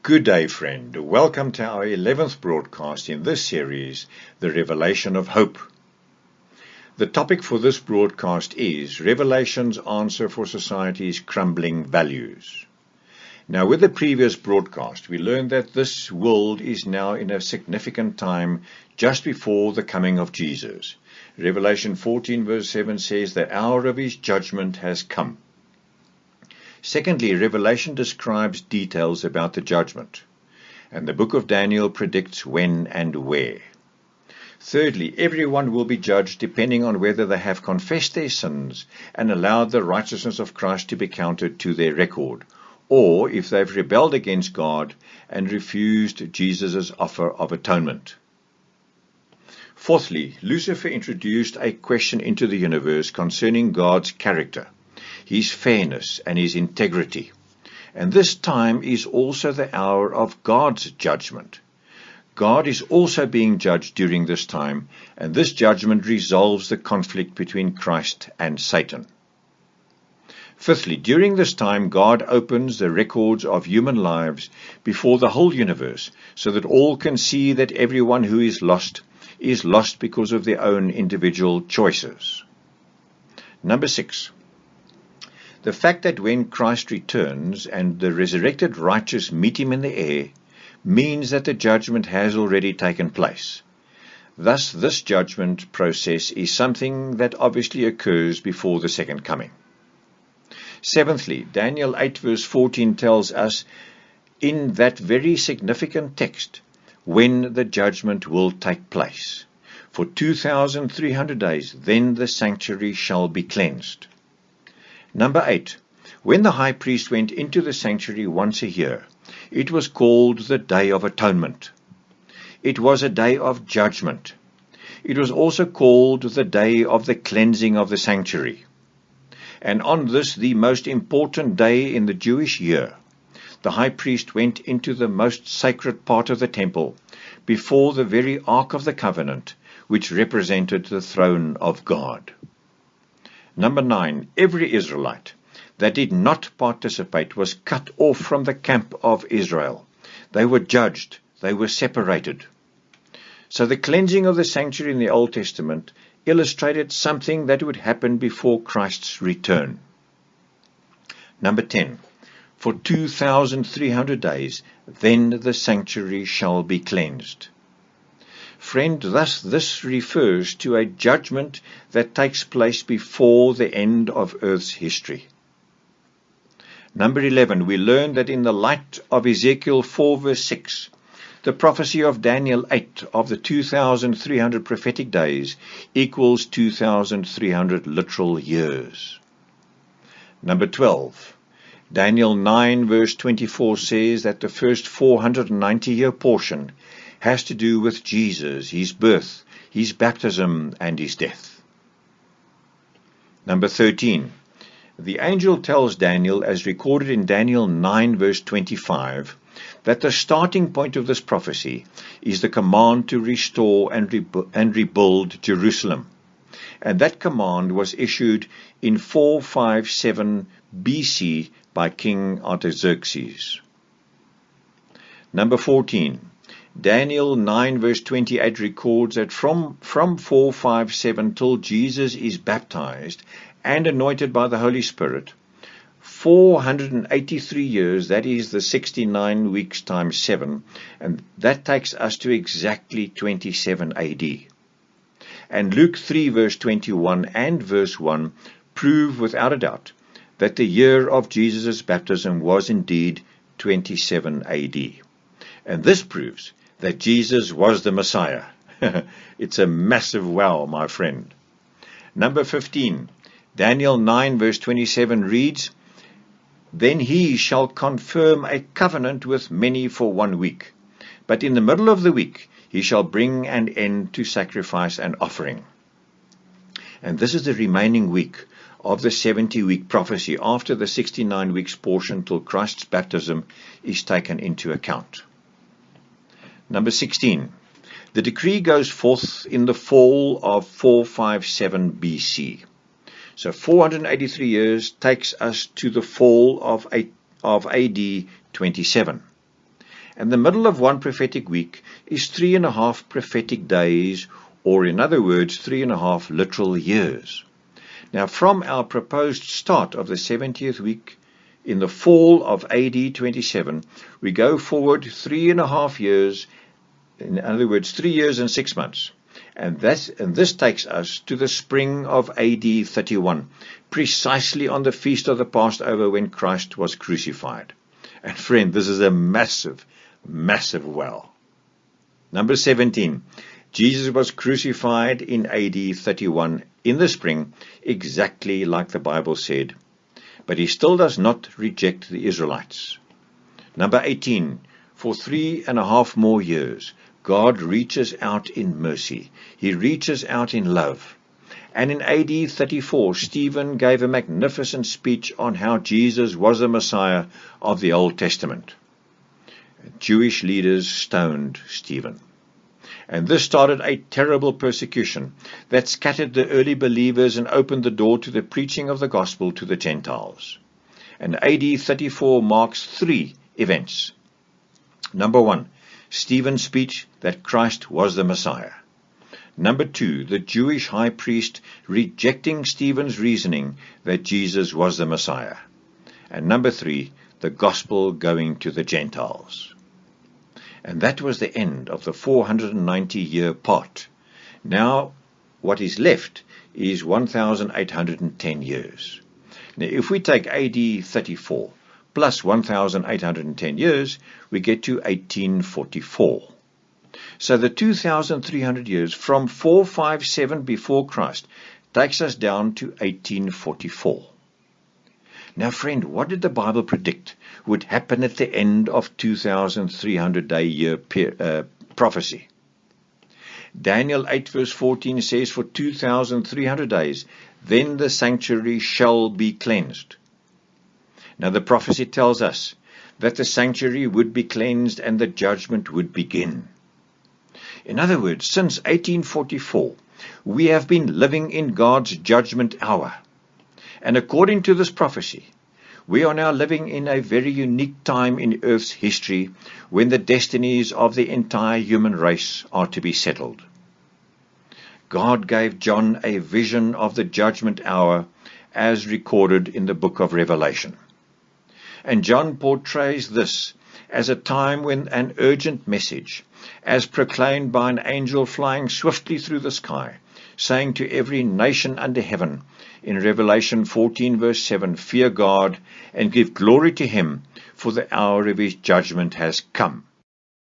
Good day, friend. Welcome to our 11th broadcast in this series, The Revelation of Hope. The topic for this broadcast is Revelation's Answer for Society's Crumbling Values. Now, with the previous broadcast, we learned that this world is now in a significant time just before the coming of Jesus. Revelation 14 verse 7 says, "The hour of his judgment has come." Secondly, Revelation describes details about the judgment, and the book of Daniel predicts when and where. Thirdly, everyone will be judged depending on whether they have confessed their sins and allowed the righteousness of Christ to be counted to their record, or if they've rebelled against God and refused Jesus' offer of atonement. Fourthly, Lucifer introduced a question into the universe concerning God's character, his fairness and his integrity. And this time is also the hour of God's judgment. God is also being judged during this time, and this judgment resolves the conflict between Christ and Satan. Fifthly, during this time, God opens the records of human lives before the whole universe, so that all can see that everyone who is lost because of their own individual choices. Number 6. The fact that when Christ returns and the resurrected righteous meet him in the air means that the judgment has already taken place. Thus, this judgment process is something that obviously occurs before the second coming. Seventhly, Daniel 8 verse 14 tells us in that very significant text when the judgment will take place. For 2,300 days, then the sanctuary shall be cleansed. Number 8. When the high priest went into the sanctuary once a year, it was called the Day of Atonement. It was a day of judgment. It was also called the Day of the Cleansing of the Sanctuary. And on this, the most important day in the Jewish year, the high priest went into the most sacred part of the temple, before the very Ark of the Covenant, which represented the throne of God. Number 9, every Israelite that did not participate was cut off from the camp of Israel. They were judged, they were separated. So the cleansing of the sanctuary in the Old Testament illustrated something that would happen before Christ's return. Number 10, for 2,300 days, then the sanctuary shall be cleansed. Friend, thus this refers to a judgment that takes place before the end of Earth's history. Number 11, we learn that in the light of Ezekiel 4 verse 6, the prophecy of Daniel 8 of the 2,300 prophetic days equals 2,300 literal years. Number 12, Daniel 9 verse 24 says that the first 490-year portion has to do with Jesus, his birth, his baptism, and his death. Number 13. The angel tells Daniel, as recorded in Daniel 9 verse 25, that the starting point of this prophecy is the command to restore and rebuild Jerusalem. And that command was issued in 457 BC by King Artaxerxes. Number 14. Daniel 9 verse 28 records that from 457 till Jesus is baptized and anointed by the Holy Spirit, 483 years, that is the 69 weeks times 7, and that takes us to exactly 27 AD. And Luke 3 verse 21 and verse 1 prove without a doubt that the year of Jesus' baptism was indeed 27 AD. And this proves that Jesus was the Messiah. It's a massive wow, my friend. Number 15, Daniel 9 verse 27 reads, "Then he shall confirm a covenant with many for 1 week. But in the middle of the week he shall bring an end to sacrifice and offering." And this is the remaining week of the 70-week prophecy after the 69 weeks portion till Christ's baptism is taken into account. Number 16. The decree goes forth in the fall of 457 BC. So 483 years takes us to the fall of AD 27. And the middle of one prophetic week is 3.5 prophetic days, or in other words, 3.5 literal years. Now, from our proposed start of the 70th week in the fall of AD 27, we go forward 3.5 years, in other words, 3 years and 6 months. And this takes us to the spring of AD 31, precisely on the feast of the Passover when Christ was crucified. And friend, this is a massive, massive well. Number 17. Jesus was crucified in AD 31 in the spring, exactly like the Bible said. But he still does not reject the Israelites. Number 18. For 3.5 more years, God reaches out in mercy. He reaches out in love. And in AD 34, Stephen gave a magnificent speech on how Jesus was the Messiah of the Old Testament. Jewish leaders stoned Stephen. And this started a terrible persecution that scattered the early believers and opened the door to the preaching of the gospel to the Gentiles. And AD 34 marks 3 events. Number 1, Stephen's speech that Christ was the Messiah. Number 2, the Jewish high priest rejecting Stephen's reasoning that Jesus was the Messiah. And number 3, the gospel going to the Gentiles. And that was the end of the 490-year part. Now, what is left is 1,810 years. Now, if we take AD 34 plus 1,810 years, we get to 1844. So the 2,300 years from 457 before Christ takes us down to 1844. Now, friend, what did the Bible predict would happen at the end of 2,300-day year prophecy? Daniel 8 verse 14 says, for 2,300 days, then the sanctuary shall be cleansed. Now, the prophecy tells us that the sanctuary would be cleansed and the judgment would begin. In other words, since 1844, we have been living in God's judgment hour. And according to this prophecy, we are now living in a very unique time in Earth's history when the destinies of the entire human race are to be settled. God gave John a vision of the judgment hour as recorded in the book of Revelation. And John portrays this as a time when an urgent message, as proclaimed by an angel flying swiftly through the sky, saying to every nation under heaven, in Revelation 14 verse 7, fear God and give glory to him, for the hour of his judgment has come.